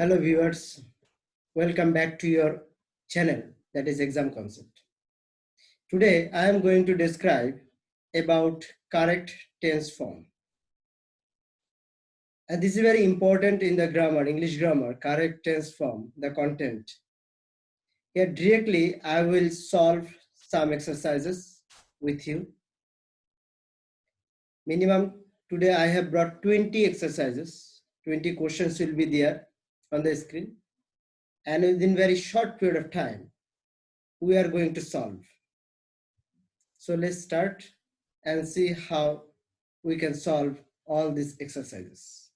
Hello viewers, welcome back to your channel, that is Exam Concept. Today I am going to describe about correct tense form. And this is very important in the grammar, English grammar, correct tense form, the content. Here directly I will solve some exercises with you. Minimum today I have brought 20 exercises, 20 questions will be there on the screen. And within very short period of time, we are going to solve. So let's start and see how we can solve all these exercises.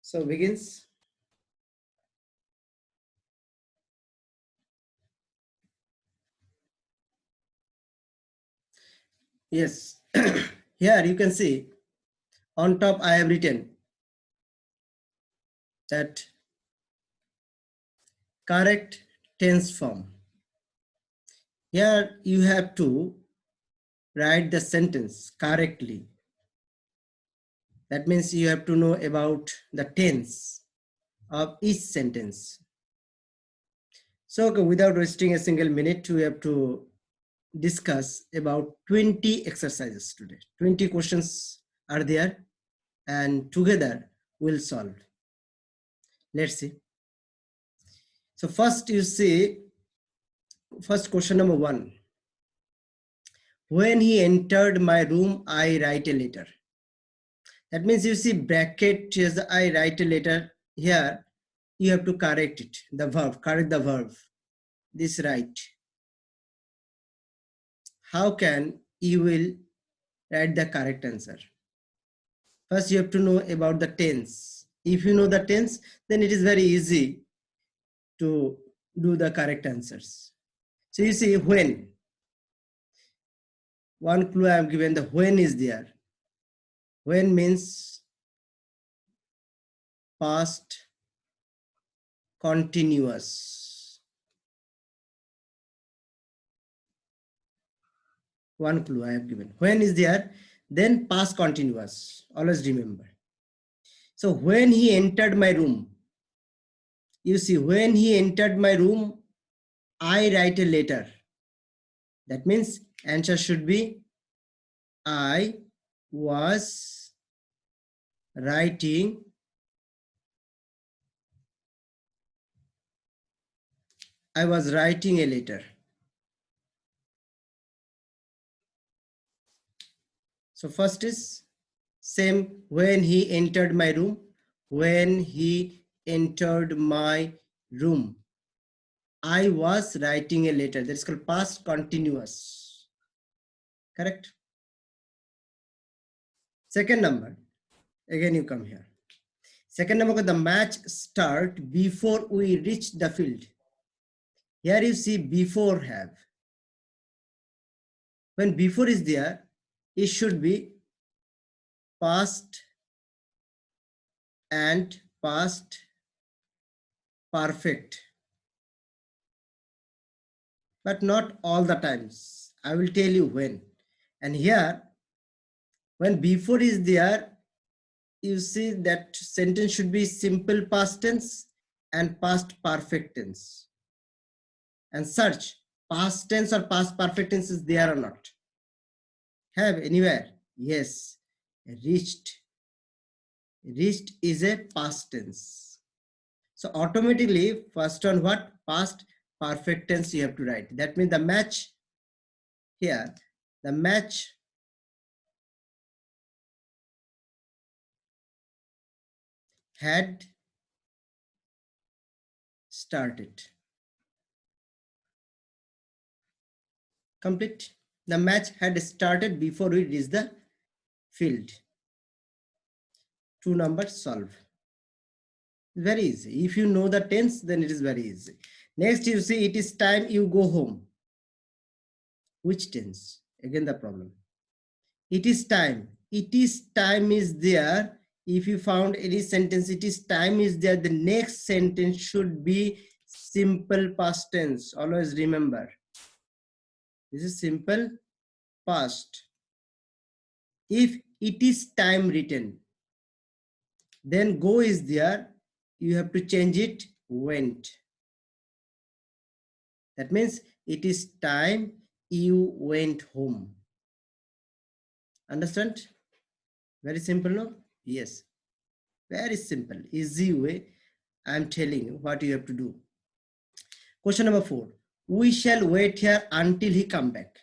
So begins. Yes, here you can see on top I have written that correct tense form. Here you have to write the sentence correctly. That means you have to know about the tense of each sentence. So okay, without wasting a single minute, we have to discuss about 20 exercises today. 20 questions are there and together we'll solve. Let's see. So first you see, first question number 1. When he entered my room, I write a letter. That means you see bracket is I write a letter. Here you have to correct it, the verb, correct the verb. This right. How can you will write the correct answer? First you have to know about the tense. If you know the tense, then it is very easy to do the correct answers. So you see when. One clue I am given, the when is there. When means past continuous. One clue I have given. When is there, then past continuous. Always remember. So when he entered my room, you see when he entered my room, I write a letter. That means answer should be I was writing a letter. So first is same when he entered my room. When he entered my room, I was writing a letter. That's called past continuous. Correct? Second number. Again you come here. Second number, the match start before we reach the field. Here you see before have. When before is there, it should be past and past perfect. But not all the times. I will tell you when. And here, when before is there, you see that sentence should be simple past tense and past perfect tense. And search past tense or past perfect tense is there or not. Have anywhere? Yes. Reached. Reached is a past tense. So automatically first one what? Past perfect tense you have to write. That means the match here, the match had started. Complete. The match had started before we reach the field. 2 numbers solve. Very easy. If you know the tense, then it is very easy. Next you see it is time you go home. Which tense? Again the problem. It is time. It is time is there. If you found any sentence, it is time is there. The next sentence should be simple past tense. Always remember. This is simple past. If it is time written, then go is there. you have to change it went. That means it is time you went home. Understand? Very simple, no? Yes. Very simple, easy way. I'm telling you what you have to do. Question number 4. We shall wait here until he come back.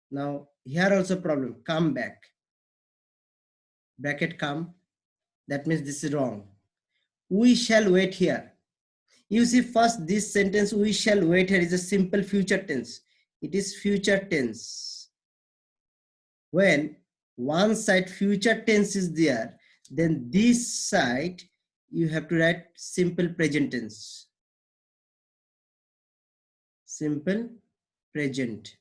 Now, here also problem. Come back. Bracket come. That means this is wrong. We shall wait here. You see, first this sentence, we shall wait here, is a simple future tense. It is future tense. When one side future tense is there, then this side you have to write simple present tense. Simple present.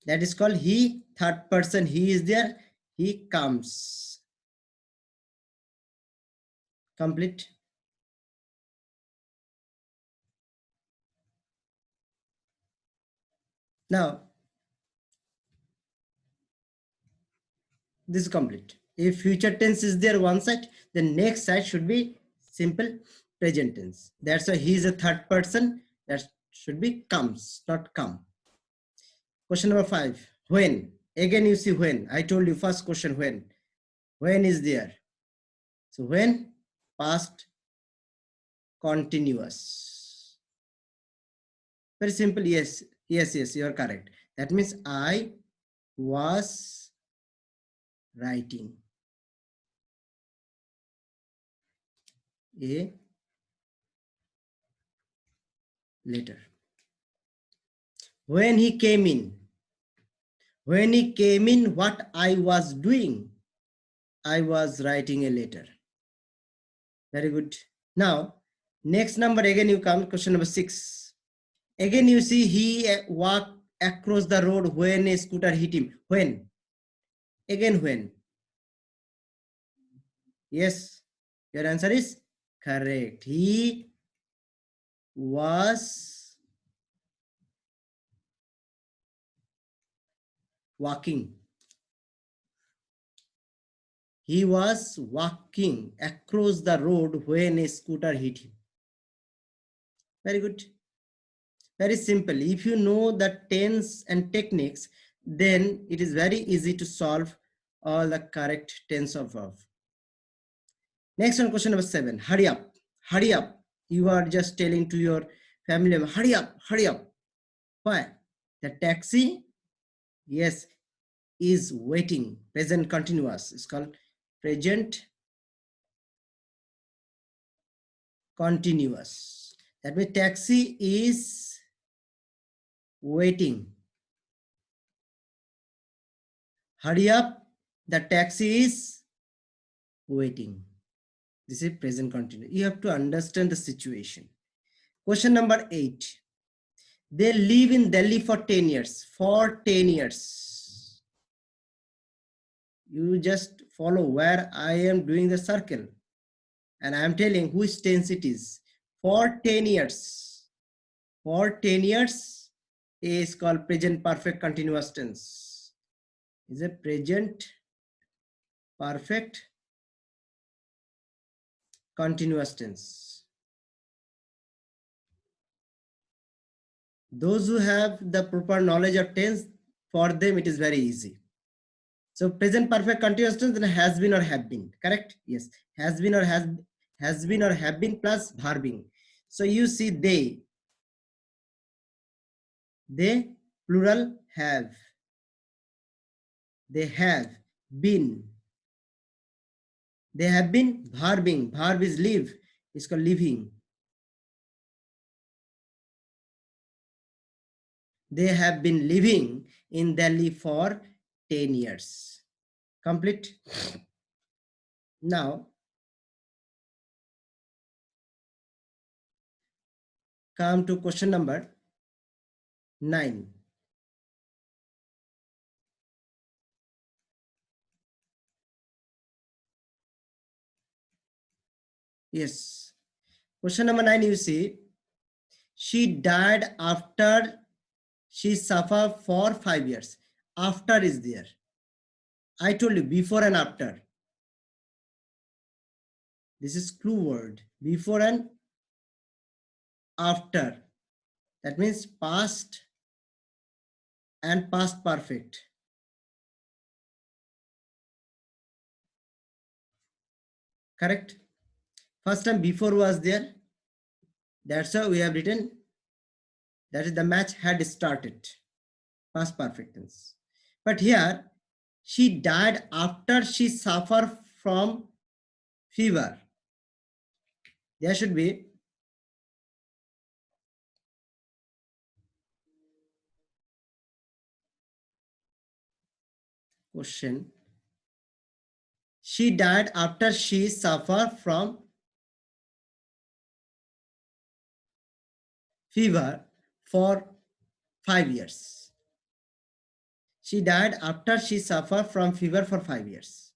That is called he, third person, he is there, he comes. Complete. Now, this is complete. If future tense is there one side, the next side should be simple present tense. That's why he is a third person. That should be comes, not come. Question number 5. When? Again, you see when. I told you first question when. When is there? So when? Past continuous. Very simple. Yes, you are correct. That means I was writing a letter. When he came in, what I was doing? I was writing a letter. Very good. Now, next number again you come, question number 6. Again you see he walked across the road when a scooter hit him. When? Again when? Yes, your answer is correct. He was walking. He was walking across the road when a scooter hit him. Very good. Very simple. If you know the tense and techniques, then it is very easy to solve all the correct tense of verb. Next one, question number 7. Hurry up. Hurry up. You are just telling to your family member, hurry up, hurry up. Why? The taxi, yes, is waiting. Present continuous. It's called present continuous. That means taxi is waiting. Hurry up, the taxi is waiting. This is present continuous. You have to understand the situation. Question number 8. They live in Delhi for 10 years. For 10 years. You just follow where I am doing the circle. And I am telling which tense it is. For 10 years. For 10 years is called present perfect continuous tense. Is a present perfect continuous tense. Those who have the proper knowledge of tense, for them it is very easy. So present perfect continuous tense, then has been or have been. Correct? Yes. Has been or have been plus verbing. So you see they plural have. They have been. They have been verbing. Verb is live. It's called living. They have been living in Delhi for 10 years. Complete. Now, come to question number 9. Yes. Question number 9, you see, she died after she suffered for 5 years. After is there. I told you before and after. This is clue word. Before and after. That means past and past perfect. Correct? First time before was there. That's how we have written. That is the match had started. Past perfect tense. But here, she died after she suffered from fever. There should be question. She died after she suffered from fever for 5 years. She died after she suffered from fever for 5 years.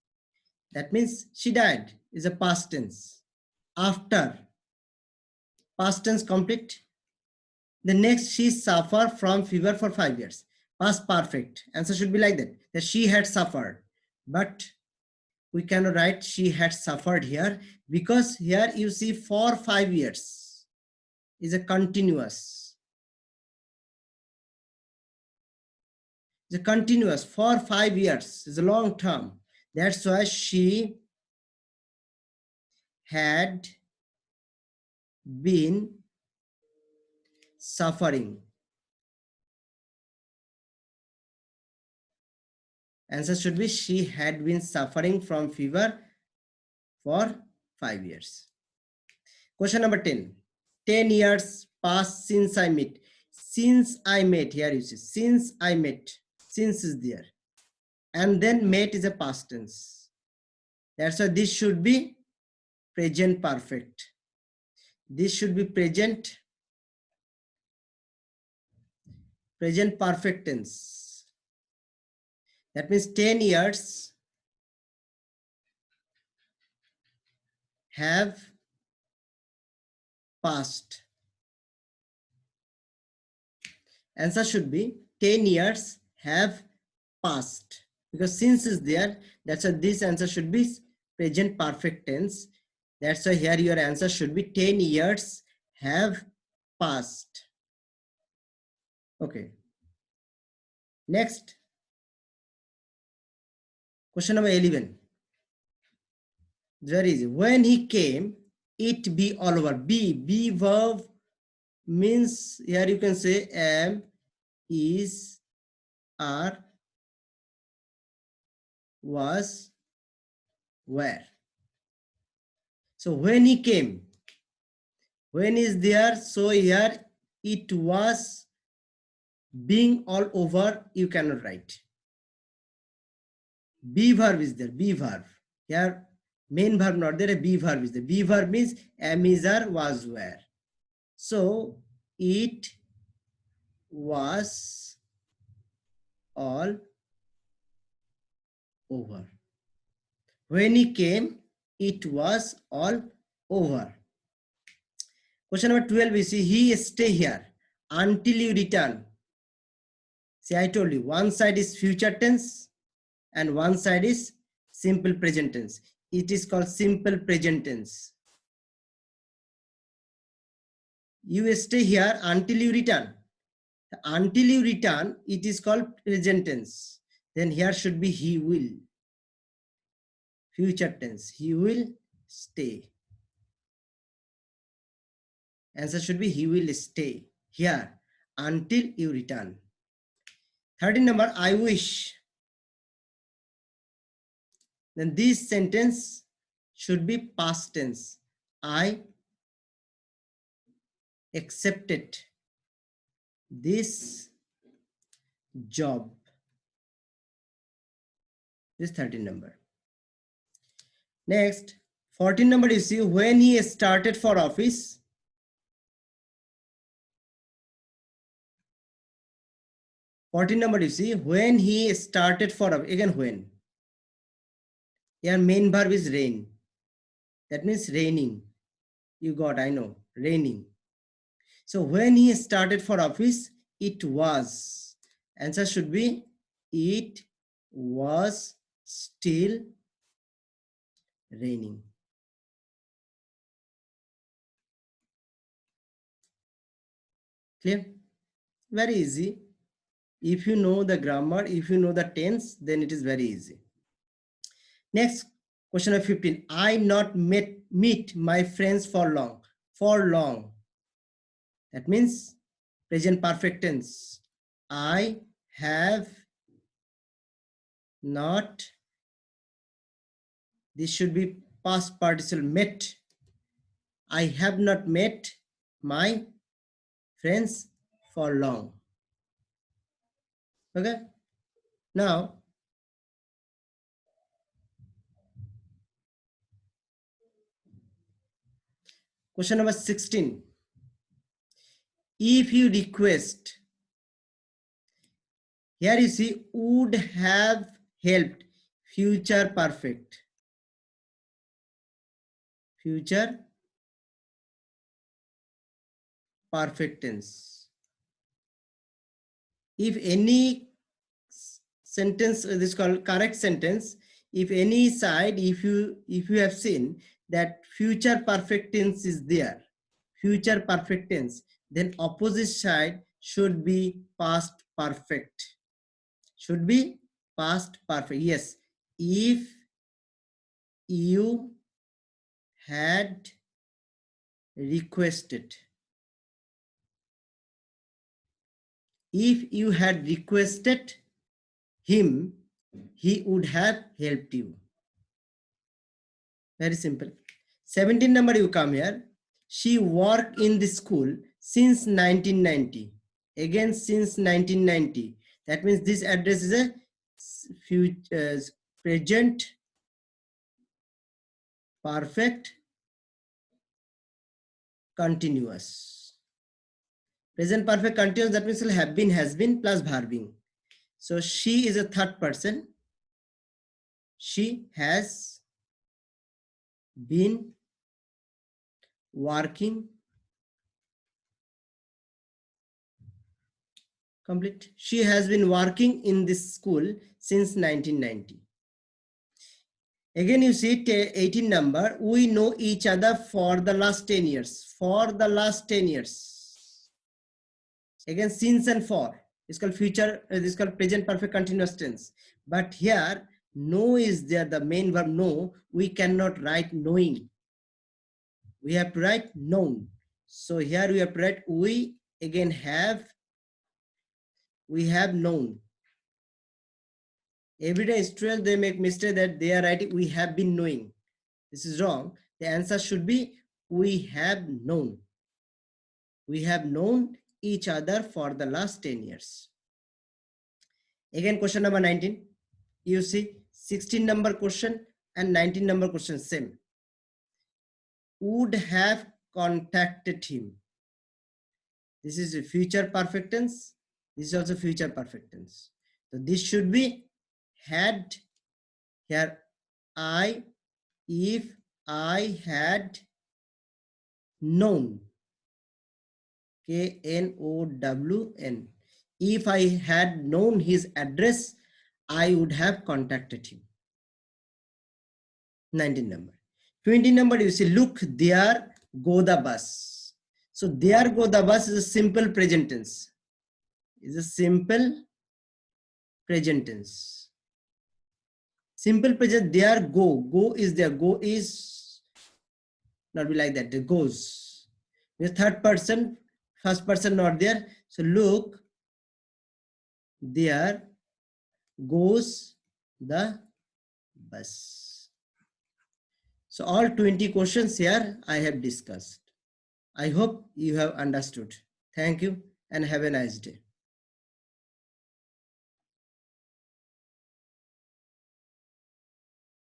That means she died is a past tense. After, past tense complete. The next, she suffered from fever for 5 years. Past perfect. Answer should be like that. That she had suffered. But we cannot write she had suffered here because here you see for 5 years is a continuous. It's a continuous for 5 years. It's a long term. That's why she had been suffering. Answer should be she had been suffering from fever for 5 years. Question number 10. 10 years passed since I met. Since I met, here you see, since I met. Since is there. And then met is a past tense. That's why this should be present perfect. This should be present perfect tense. That means 10 years have passed. Answer should be 10 years have passed. Because since is there, that's why this answer should be present perfect tense. That's why here your answer should be 10 years have passed. Okay. Next. Question number 11. Very easy. When he came, it be all over. Be verb means here you can say am, is, are, was, were. So when he came, when is there? So here it was being all over, you cannot write. Be verb is there, be verb. Here main verb not there, a be verb is there. Be verb means am, is, are, was, were. So it was all over. When he came, it was all over. Question number 12, we see he stay here until you return. See, I told you one side is future tense and one side is simple present tense. It is called simple present tense. You stay here until you return. Until you return, it is called present tense. Then here should be he will. Future tense, he will stay. Answer should be he will stay here until you return. 13 number, I wish. Then this sentence should be past tense. I accepted this job. This 13 number. Next, 14 number you see when he started for office. Number you see when he started for office. Again when. Your main verb is rain. That means raining. You got, I know, raining. So when he started for office, it was. Answer should be it was still raining. Clear? Very easy. If you know the grammar, if you know the tense, then it is very easy. Next, question of 15. I not meet my friends for long. For long. That means present perfect tense. I have not, this should be past participle, met. I have not met my friends for long. Okay. Now, question number 16. If you request, here you see would have helped, future perfect. Future perfect tense. If any sentence, this is called correct sentence, if any side, if you have seen that future perfect tense is there, future perfect tense, then opposite side should be past perfect. Should be past perfect. Yes. If you had requested. If you had requested him, he would have helped you. Very simple. 17 number, you come here. She worked in the school since 1990. Again, since 1990. That means this address is a future, present perfect continuous. Present perfect continuous, that means will have been, has been plus verbing. So she is a third person. She has been working. Complete. She has been working in this school since 1990. Again, you see 18 number. We know each other for the last 10 years. For the last 10 years. Again, since and for. It's called future. This is called present perfect continuous tense. But here, know is there. The main verb know. We cannot write knowing. We have to write known. So here we have to write we. Again, have. We have known. Every day students, they make mistake that they are writing we have been knowing. This is wrong. The answer should be we have known. We have known each other for the last 10 years. Again, question number 19. You see 16 number question and 19 number question same. Would have contacted him. This is a future perfect tense. This is also future perfect tense. So this should be had. Here I, if I had known, K-N-O-W-N, if I had known his address, I would have contacted him. 19 number. 20 number, you see, look, there go the bus. So there go the bus is a simple present tense. Is a simple present tense. Simple present, there go. Go is there. Go is not be like that. It goes. The third person, first person not there. So look, there goes the bus. So all 20 questions here I have discussed. I hope you have understood. Thank you and have a nice day.